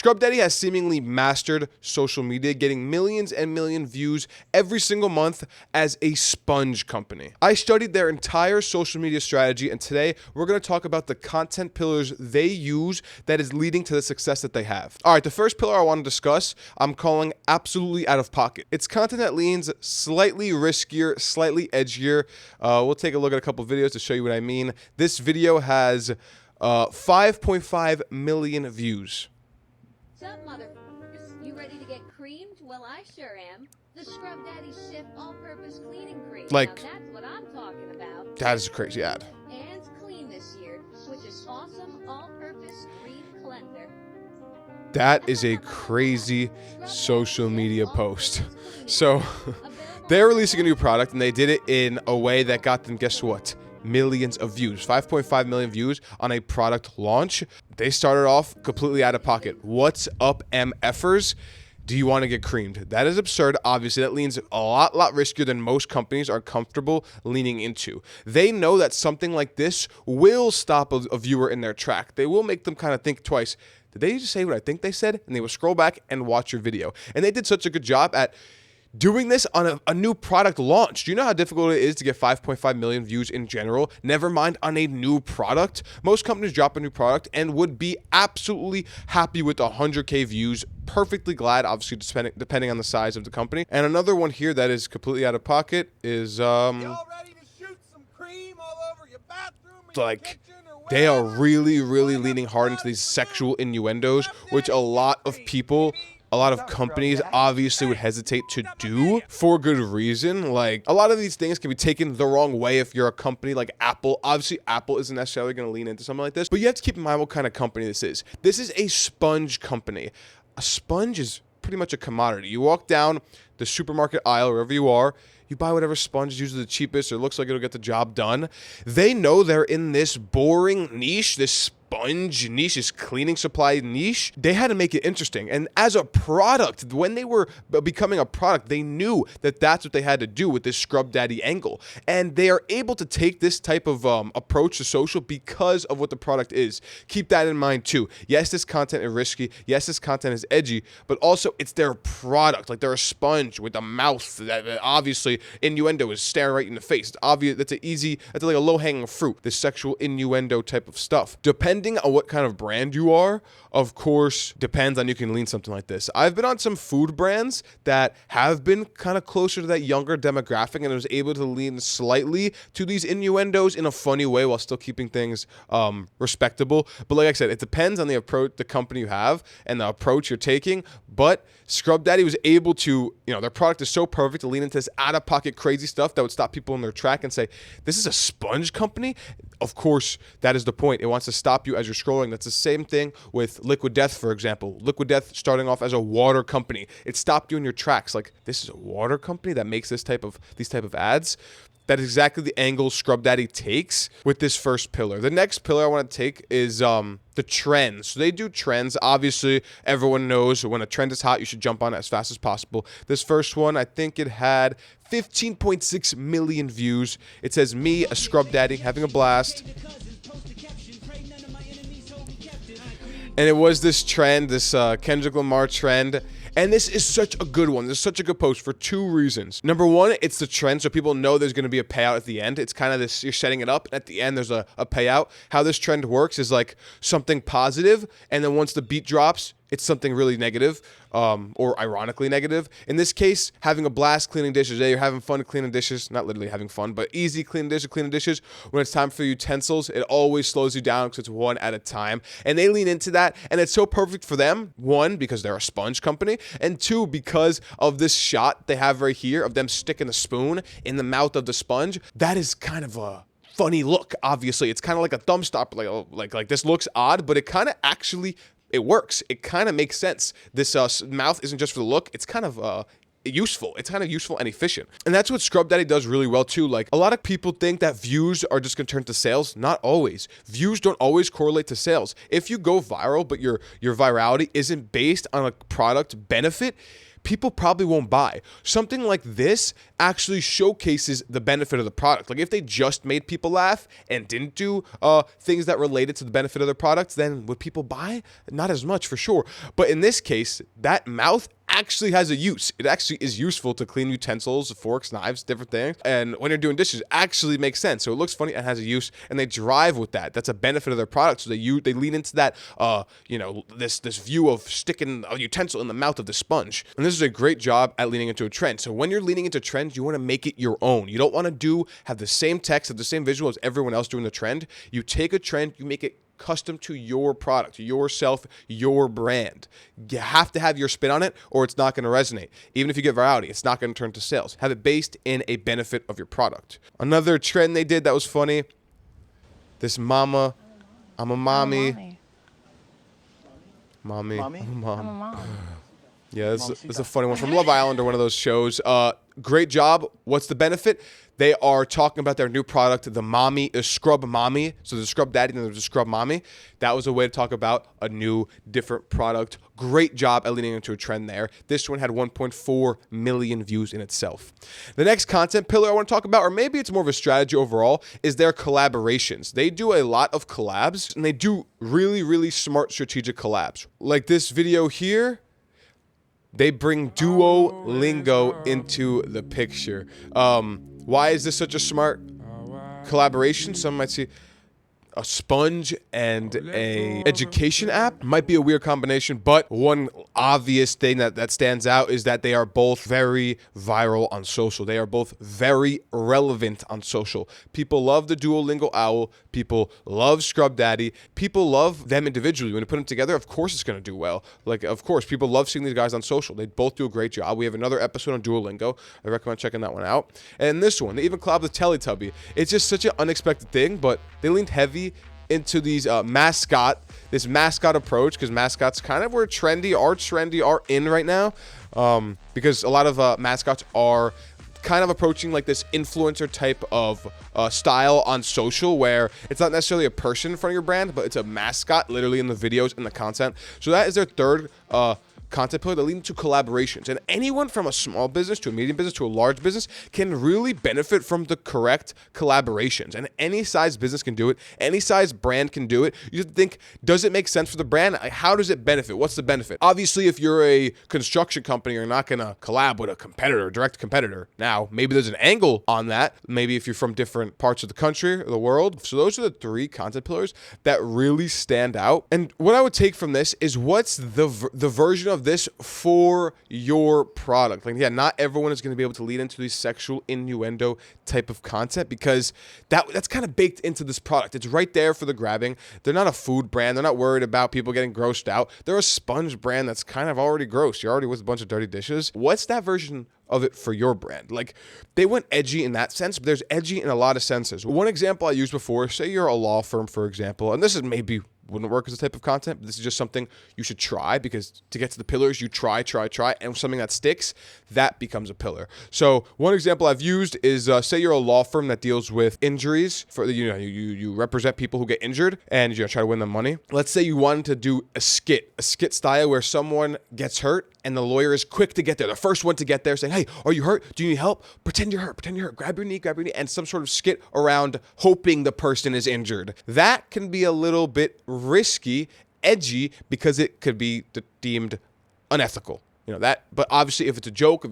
Scrub Daddy has seemingly mastered social media, getting millions and millions views every single month as a sponge company. I studied their entire social media strategy, and today we're going to talk about the content pillars they use that is leading to the success that they have. All right, the first pillar I want to discuss, I'm calling absolutely out of pocket. It's content that leans slightly riskier, slightly edgier. We'll take a look at a couple videos to show you what I mean. This video has 5.5 million views. What's up, motherfuckers? You ready to get creamed? Well, I sure am. The Scrub Daddy Shift All-Purpose Cleaning Cream. Like, now, that's what I'm talking about. That is a crazy ad. And clean this year, which is awesome all-purpose cream cleanser. That is a crazy social media post. So they're releasing a new product, and they did it in a way that got them, guess what? Millions of views, 5.5 million views on a product launch. They started off completely out of pocket. What's up, MFers? Do you want to get creamed? That is absurd. Obviously, that leans a lot riskier than most companies are comfortable leaning into. They know that something like this will stop a viewer in their track. They will make them kind of think twice. Did they just say what I think they said? And they will scroll back and watch your video. And they did such a good job at doing this on a new product launch. Do you know how difficult it is to get 5.5 million views in general? Never mind on a new product. Most companies drop a new product and would be absolutely happy with 100K views. Perfectly glad, obviously, depending on the size of the company. And another one here that is completely out of pocket is Y'all ready to shoot some cream all over your bathroom or like your kitchen or they are wherever? really leaning hard into these sexual innuendos, which a lot of people, a lot of companies obviously would hesitate to do for good reason. Like, a lot of these things can be taken the wrong way if you're a company like Apple. Obviously, Apple isn't necessarily going to lean into something like this, but you have to keep in mind what kind of company this is. This is a sponge company. A sponge is pretty much a commodity. You walk down the supermarket aisle, wherever you are, you buy whatever sponge is usually the cheapest or looks like it'll get the job done. They know they're in this boring niche, this sponge niche, this cleaning supply niche. They had to make it interesting. And as a product, when they were becoming a product, they knew that that's what they had to do with this Scrub Daddy angle. And they are able to take this type of approach to social because of what the product is. Keep that in mind too. Yes, this content is risky. Yes, this content is edgy, but also it's their product. Like, they're a sponge with a mouth that obviously innuendo is staring right in the face. It's obvious. That's like a low-hanging fruit, this sexual innuendo type of stuff. Depending on what kind of brand you are, of course, depends on you can lean something like this. I've been on some food brands that have been kind of closer to that younger demographic, and I was able to lean slightly to these innuendos in a funny way while still keeping things respectable. But like I said, it depends on the approach, the company you have, and the approach you're taking. But Scrub Daddy was able to, their product is so perfect to lean into this out-of-pocket crazy stuff that would stop people in their track and say, this is a sponge company? Of course, that is the point. It wants to stop you as you're scrolling. That's the same thing with Liquid Death, for example. Liquid Death starting off as a water company. It stopped you in your tracks. Like, this is a water company that makes these type of ads? That is exactly the angle Scrub Daddy takes with this first pillar. The next pillar I want to take is the trends. So they do trends. Obviously, everyone knows when a trend is hot, you should jump on it as fast as possible. This first one, I think it had 15.6 million views. It says, me, a Scrub Daddy, having a blast. And it was this trend, this Kendrick Lamar trend. And this is such a good one. This is such a good post for two reasons. Number one, it's the trend, so people know there's going to be a payout at the end. It's kind of this, you're setting it up, and at the end there's a payout. How this trend works is like something positive, and then once the beat drops, it's something really negative, or ironically negative. In this case, having a blast cleaning dishes. Yeah, you're having fun cleaning dishes. Not literally having fun, but easy cleaning dishes. When it's time for utensils, it always slows you down because it's one at a time. And they lean into that, and it's so perfect for them. One, because they're a sponge company, and two, because of this shot they have right here of them sticking a spoon in the mouth of the sponge. That is kind of a funny look, obviously. It's kind of like a thumb stopper, like this looks odd, but it kind of actually, it works. It kind of makes sense. This mouth isn't just for the look. It's kind of useful. It's kind of useful and efficient. And that's what Scrub Daddy does really well too. Like, a lot of people think that views are just going to turn to sales. Not always. Views don't always correlate to sales. If you go viral, but your virality isn't based on a product benefit, people probably won't buy. Something like this actually showcases the benefit of the product. Like if they just made people laugh and didn't do things that related to the benefit of their products, then would people buy? Not as much for sure. But in this case, that mouth actually has a use. It actually is useful to clean utensils, forks, knives, different things. And when you're doing dishes, it actually makes sense. So it looks funny and has a use, and they drive with that. That's a benefit of their product. So they lean into that, this view of sticking a utensil in the mouth of the sponge. And this is a great job at leaning into a trend. So when you're leaning into trends, you want to make it your own. You don't want to have the same text, have the same visual as everyone else doing the trend. You take a trend, you make it custom to your product, yourself, your brand. You have to have your spin on it or it's not going to resonate. Even if you get virality, it's not going to turn to sales. Have it based in a benefit of your product. Another trend they did that was funny, this mama, I'm a mommy. Mommy? I'm a mom. Yeah, this is a funny one from Love Island or one of those shows. Great job. What's the benefit? They are talking about their new product, the mommy, is Scrub Mommy. So there's a Scrub Daddy and there's a Scrub Mommy. That was a way to talk about a new, different product. Great job at leaning into a trend there. This one had 1.4 million views in itself. The next content pillar I want to talk about, or maybe it's more of a strategy overall, is their collaborations. They do a lot of collabs, and they do really, really smart strategic collabs. Like this video here. They bring Duolingo into the picture. Why is this such a smart collaboration? Some might see a sponge and a education app. Might be a weird combination, but one obvious thing that stands out is that they are both very viral on social. They are both very relevant on social. People love the Duolingo owl. People love Scrub Daddy. People love them individually. When you put them together, of course it's going to do well. Like, of course, people love seeing these guys on social. They both do a great job. We have another episode on Duolingo. I recommend checking that one out. And this one, they even collabed with Teletubby. It's just such an unexpected thing, but they leaned heavy into these this mascot approach, because mascots kind of were trendy are in right now, because a lot of mascots are kind of approaching like this influencer type of style on social, where it's not necessarily a person in front of your brand, but it's a mascot literally in the videos and the content. So that is their third content pillar that lead to collaborations. And anyone from a small business to a medium business to a large business can really benefit from the correct collaborations. And any size business can do it. Any size brand can do it. You have to think, does it make sense for the brand? How does it benefit? What's the benefit? Obviously, if you're a construction company, you're not going to collab with a competitor, direct competitor. Now, maybe there's an angle on that. Maybe if you're from different parts of the country or the world. So those are the three content pillars that really stand out. And what I would take from this is, what's the version of this for your product? Like, yeah, not everyone is going to be able to lead into these sexual innuendo type of content, because that's kind of baked into this product. It's right there for the grabbing. They're not a food brand. They're not worried about people getting grossed out. They're a sponge brand that's kind of already gross. You're already with a bunch of dirty dishes. What's that version of it for your brand? Like, they went edgy in that sense, but there's edgy in a lot of senses. One example I used before, say you're a law firm, for example, and this is maybe wouldn't work as a type of content, but this is just something you should try, because to get to the pillars, you try, and something that sticks, that becomes a pillar. So one example I've used is, say you're a law firm that deals with injuries. For you represent people who get injured, and you try to win them money. Let's say you wanted to do a skit style where someone gets hurt, and the lawyer is quick to get there, the first one to get there, saying, hey, are you hurt? Do you need help? Pretend you're hurt. Grab your knee, and some sort of skit around hoping the person is injured. That can be a little bit risky, edgy, because it could be deemed unethical. But obviously, if it's a joke,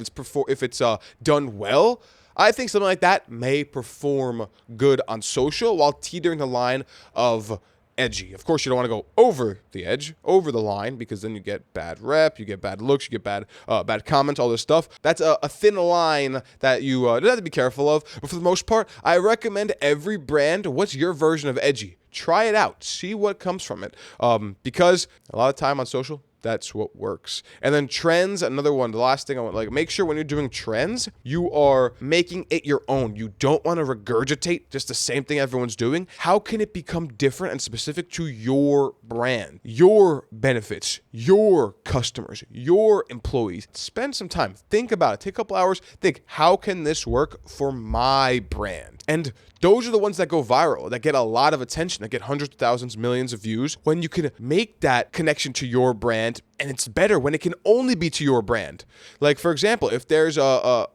if it's done well, I think something like that may perform good on social while teetering the line of edgy. Of course, you don't want to go over the edge, over the line, because then you get bad rep, you get bad looks, you get bad comments, all this stuff. That's a thin line that you have to be careful of. But for the most part, I recommend every brand, what's your version of edgy? Try it out. See what comes from it. Because a lot of time on social, that's what works. And then trends, another one. The last thing I want, make sure when you're doing trends, you are making it your own. You don't want to regurgitate just the same thing everyone's doing. How can it become different and specific to your brand, your benefits, your customers, your employees? Spend some time. Think about it. Take a couple hours. Think, how can this work for my brand? And those are the ones that go viral, that get a lot of attention, that get hundreds of thousands, millions of views, when you can make that connection to your brand. And it's better when it can only be to your brand. Like, for example, if there's a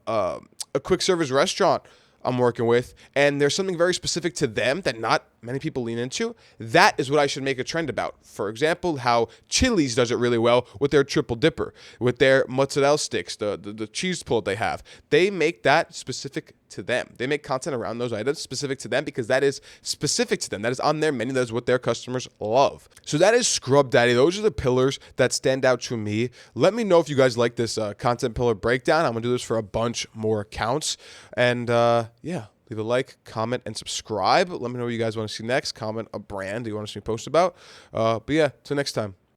quick service restaurant I'm working with, and there's something very specific to them that not many people lean into, that is what I should make a trend about. For example, how Chili's does it really well with their triple dipper, with their mozzarella sticks, the cheese pull they have. They make that specific to them. They make content around those items specific to them because that is specific to them. That is on their menu. That is what their customers love. So that is Scrub Daddy. Those are the pillars that stand out to me. Let me know if you guys like this content pillar breakdown. I'm going to do this for a bunch more accounts. And yeah, leave a like, comment, and subscribe. Let me know what you guys want to see next. Comment a brand you want to see me post about. But yeah, till next time.